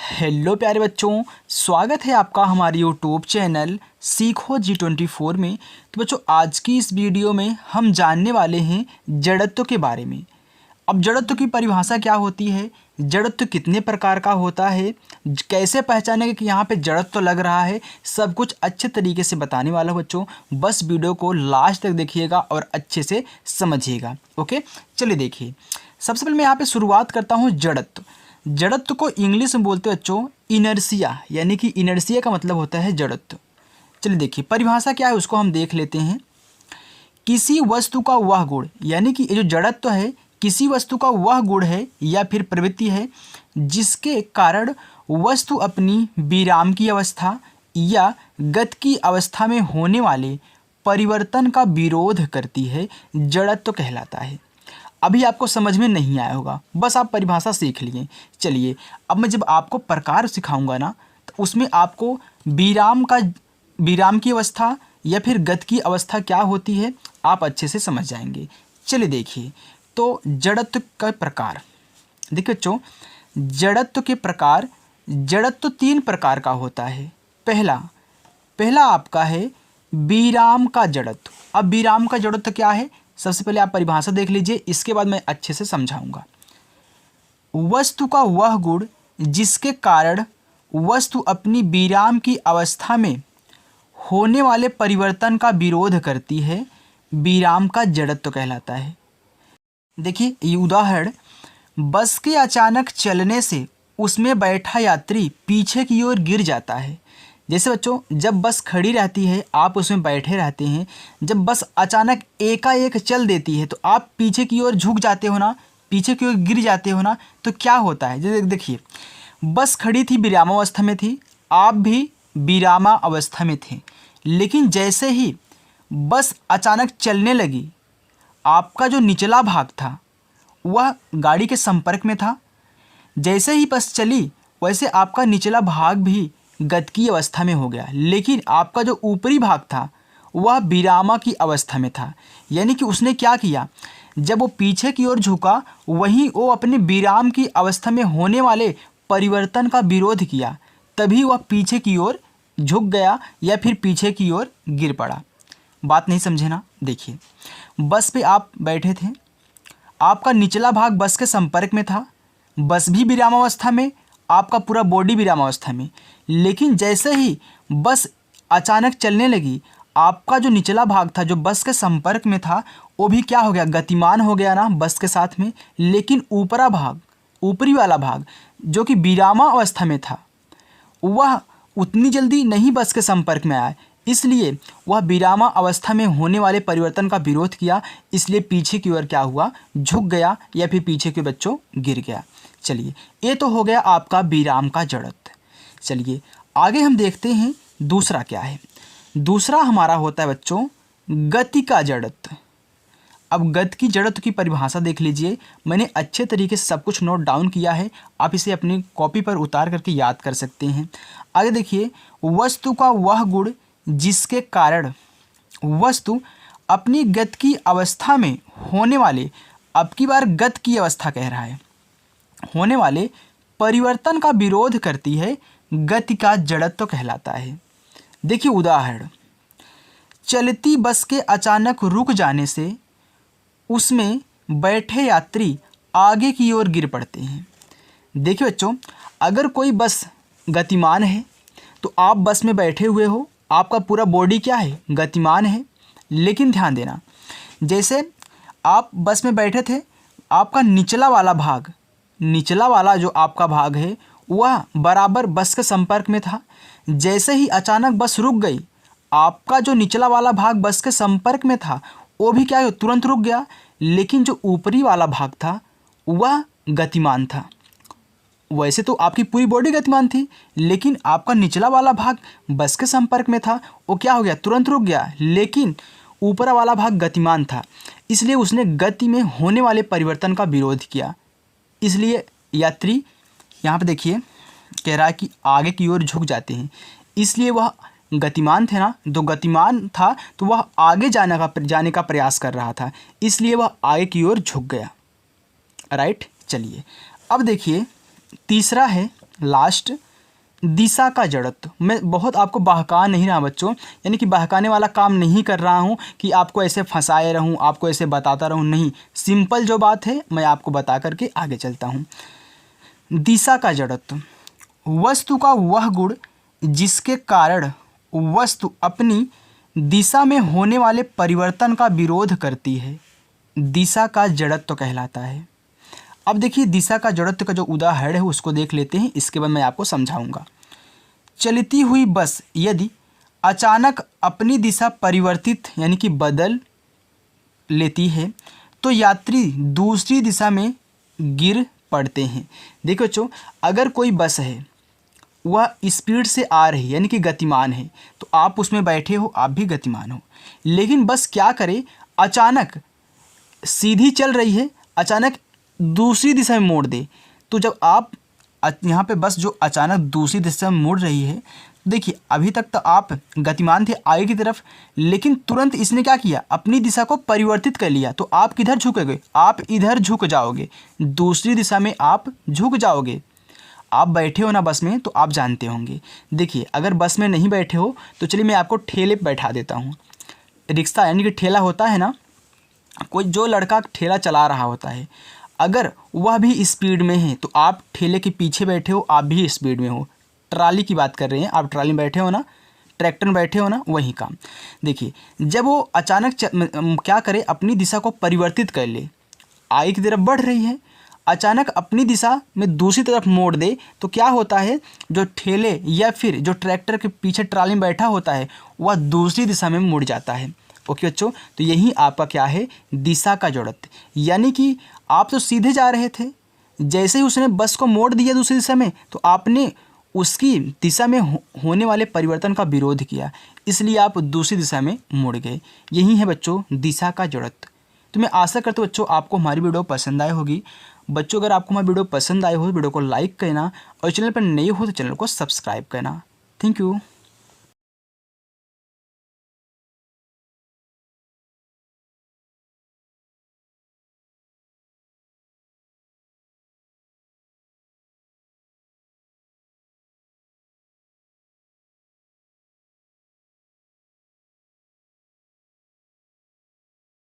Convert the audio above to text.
Hello प्यारे बच्चों, स्वागत है आपका हमारे यूट्यूब चैनल सीखो G24 में। तो बच्चों, आज की इस वीडियो में हम जानने वाले हैं जड़त्व के बारे में। अब जड़त्व की परिभाषा क्या होती है, जड़त्व कितने प्रकार का होता है, कैसे पहचानेंगे कि यहाँ पे जड़त्व लग रहा है, सब कुछ अच्छे तरीके से बताने वाला हूँ बच्चों। बस वीडियो को लास्ट तक देखिएगा और अच्छे से समझिएगा। ओके, चलिए देखिए। सबसे पहले मैं यहाँ पे शुरुआत करता हूँ जड़त्व। जड़त्व को इंग्लिश में बोलते हैं बच्चों इनर्शिया, यानी कि इनर्शिया का मतलब होता है जड़त्व। चलिए देखिए परिभाषा क्या है उसको हम देख लेते हैं। किसी वस्तु का वह गुण, यानी कि ये जो जड़त्व है किसी वस्तु का वह गुण है या फिर प्रवृत्ति है जिसके कारण वस्तु अपनी विराम की अवस्था या गति की अवस्था में होने वाले परिवर्तन का विरोध करती है, जड़त्व कहलाता है। अभी आपको समझ में नहीं आया होगा, बस आप परिभाषा सीख लिए। चलिए अब मैं जब आपको प्रकार सिखाऊंगा ना, तो उसमें आपको विराम की अवस्था या फिर गति की अवस्था क्या होती है आप अच्छे से समझ जाएंगे। चलिए देखिए, तो जड़त्व का प्रकार देखिए बच्चों। जड़त्व के प्रकार, जड़त्व 3 प्रकार का होता है। पहला आपका है विराम का जड़त्व। अब विराम का जड़त्व क्या है, सबसे पहले आप परिभाषा देख लीजिए, इसके बाद मैं अच्छे से समझाऊंगा। वस्तु का वह गुण जिसके कारण वस्तु अपनी विराम की अवस्था में होने वाले परिवर्तन का विरोध करती है, विराम का जड़त्व कहलाता है। देखिए ये उदाहरण, बस के अचानक चलने से उसमें बैठा यात्री पीछे की ओर गिर जाता है। जैसे बच्चों, जब बस खड़ी रहती है आप उसमें बैठे रहते हैं, जब बस अचानक एकाएक चल देती है तो आप पीछे की ओर झुक जाते हो ना, पीछे की ओर गिर जाते हो ना, तो क्या होता है। जैसे देखिए बस खड़ी थी, विरामावस्था में थी, आप भी विरामावस्था में थे, लेकिन जैसे ही बस अचानक चलने लगी आपका जो निचला भाग था वह गाड़ी के संपर्क में था। जैसे ही बस चली वैसे आपका निचला भाग भी गति की अवस्था में हो गया, लेकिन आपका जो ऊपरी भाग था वह विरामा की अवस्था में था। यानी कि उसने क्या किया, जब वो पीछे की ओर झुका वहीं वो अपने विराम की अवस्था में होने वाले परिवर्तन का विरोध किया, तभी वह पीछे की ओर झुक गया या फिर पीछे की ओर गिर पड़ा। बात नहीं समझे ना। देखिए बस पे आप बैठे थे, आपका निचला भाग बस के संपर्क में था, बस भी विरामावस्था में, आपका पूरा बॉडी विरामावस्था में, लेकिन जैसे ही बस अचानक चलने लगी आपका जो निचला भाग था जो बस के संपर्क में था वो भी क्या हो गया, गतिमान हो गया ना बस के साथ में। लेकिन ऊपरा भाग, ऊपरी वाला भाग जो कि विरामावस्था में था वह उतनी जल्दी नहीं बस के संपर्क में आया, इसलिए वह विरामा अवस्था में होने वाले परिवर्तन का विरोध किया, इसलिए पीछे की ओर क्या हुआ, झुक गया या फिर पीछे के बच्चों गिर गया। चलिए ये तो हो गया आपका विराम का जड़त्व। चलिए आगे हम देखते हैं दूसरा क्या है। दूसरा हमारा होता है बच्चों गति का जड़त्व। अब गति की जड़त्व की परिभाषा देख लीजिए, मैंने अच्छे तरीके से सब कुछ नोट डाउन किया है, आप इसे अपनी कॉपी पर उतार करके याद कर सकते हैं। आगे देखिए, वस्तु का वह गुण जिसके कारण वस्तु अपनी गति की अवस्था में होने वाले, अब की बार गति की अवस्था कह रहा है, होने वाले परिवर्तन का विरोध करती है, गति का जड़त्व कहलाता है। देखिए उदाहरण, चलती बस के अचानक रुक जाने से उसमें बैठे यात्री आगे की ओर गिर पड़ते हैं। देखिए बच्चों, अगर कोई बस गतिमान है तो आप बस में बैठे हुए हो, आपका पूरा बॉडी क्या है, गतिमान है, लेकिन ध्यान देना जैसे आप बस में बैठे थे आपका निचला वाला भाग, निचला वाला जो आपका भाग है वह बराबर बस के संपर्क में था। जैसे ही अचानक बस रुक गई आपका जो निचला वाला भाग बस के संपर्क में था वो भी क्या है, तुरंत रुक गया, लेकिन जो ऊपरी वाला भाग था वह गतिमान था। वैसे तो आपकी पूरी बॉडी गतिमान थी, लेकिन आपका निचला वाला भाग बस के संपर्क में था, वो क्या हो गया, तुरंत रुक गया, लेकिन ऊपरा वाला भाग गतिमान था, इसलिए उसने गति में होने वाले परिवर्तन का विरोध किया। इसलिए यात्री यहाँ पे देखिए कह रहा है कि आगे की ओर झुक जाते हैं, इसलिए वह गतिमान थे ना, तो गतिमान था तो वह आगे जाने का प्रयास कर रहा था, इसलिए वह आगे की ओर झुक गया। राइट। चलिए अब देखिए तीसरा है लास्ट, दिशा का जड़त्व। मैं बहुत आपको बहका नहीं रहा बच्चों, यानी कि बहकाने वाला काम नहीं कर रहा हूँ कि आपको ऐसे फंसाए रहूँ, आपको ऐसे बताता रहूँ, नहीं, सिंपल जो बात है मैं आपको बता करके आगे चलता हूँ। दिशा का जड़त्व, वस्तु का वह गुण जिसके कारण वस्तु अपनी दिशा में होने वाले परिवर्तन का विरोध करती है, दिशा का जड़त्व कहलाता है। अब देखिए दिशा का जड़त्व का जो उदाहरण है उसको देख लेते हैं, इसके बाद मैं आपको समझाऊंगा। चलती हुई बस यदि अचानक अपनी दिशा परिवर्तित यानी कि बदल लेती है तो यात्री दूसरी दिशा में गिर पड़ते हैं। देखो बच्चों, अगर कोई बस है वह स्पीड से आ रही है यानी कि गतिमान है, तो आप उसमें बैठे हो, आप भी गतिमान हो, लेकिन बस क्या करे, अचानक सीधी चल रही है, अचानक दूसरी दिशा में मोड़ दे, तो जब आप यहाँ पे बस जो अचानक दूसरी दिशा में मुड़ रही है, देखिए अभी तक तो आप गतिमान थे आगे की तरफ, लेकिन तुरंत इसने क्या किया, अपनी दिशा को परिवर्तित कर लिया, तो आप किधर झुकोगे, आप इधर झुक जाओगे, दूसरी दिशा में आप झुक जाओगे। आप बैठे हो ना बस में, तो आप जानते होंगे। देखिए अगर बस में नहीं बैठे हो तो चलिए मैं आपको ठेले पे बैठा देता हूँ। रिक्शा यानी कि ठेला होता है ना, कोई जो लड़का ठेला चला रहा होता है, अगर वह भी स्पीड में है तो आप ठेले के पीछे बैठे हो, आप भी स्पीड में हो। ट्राली की बात कर रहे हैं, आप ट्राली में बैठे हो ना, ट्रैक्टर में बैठे हो ना, वही काम। देखिए जब वो अचानक क्या करे, अपनी दिशा को परिवर्तित कर ले, आगे की तरफ बढ़ रही है, अचानक अपनी दिशा में दूसरी तरफ मोड़ दे, तो क्या होता है, जो ठेले या फिर जो ट्रैक्टर के पीछे ट्राली में बैठा होता है वह दूसरी दिशा में मुड़ जाता है। ओके बच्चों, तो यही आपका क्या है, दिशा का जड़त्व। यानी कि आप तो सीधे जा रहे थे, जैसे ही उसने बस को मोड़ दिया दूसरी दिशा में, तो आपने उसकी दिशा में होने वाले परिवर्तन का विरोध किया, इसलिए आप दूसरी दिशा में मुड़ गए। यही है बच्चों दिशा का जड़त्व। तो मैं आशा करता हूँ बच्चों आपको हमारी वीडियो पसंद आई होगी। बच्चों अगर आपको हमारी वीडियो पसंद आई हो तो वीडियो को लाइक करना, और चैनल पर नए हो तो चैनल को सब्सक्राइब करना। Thank you.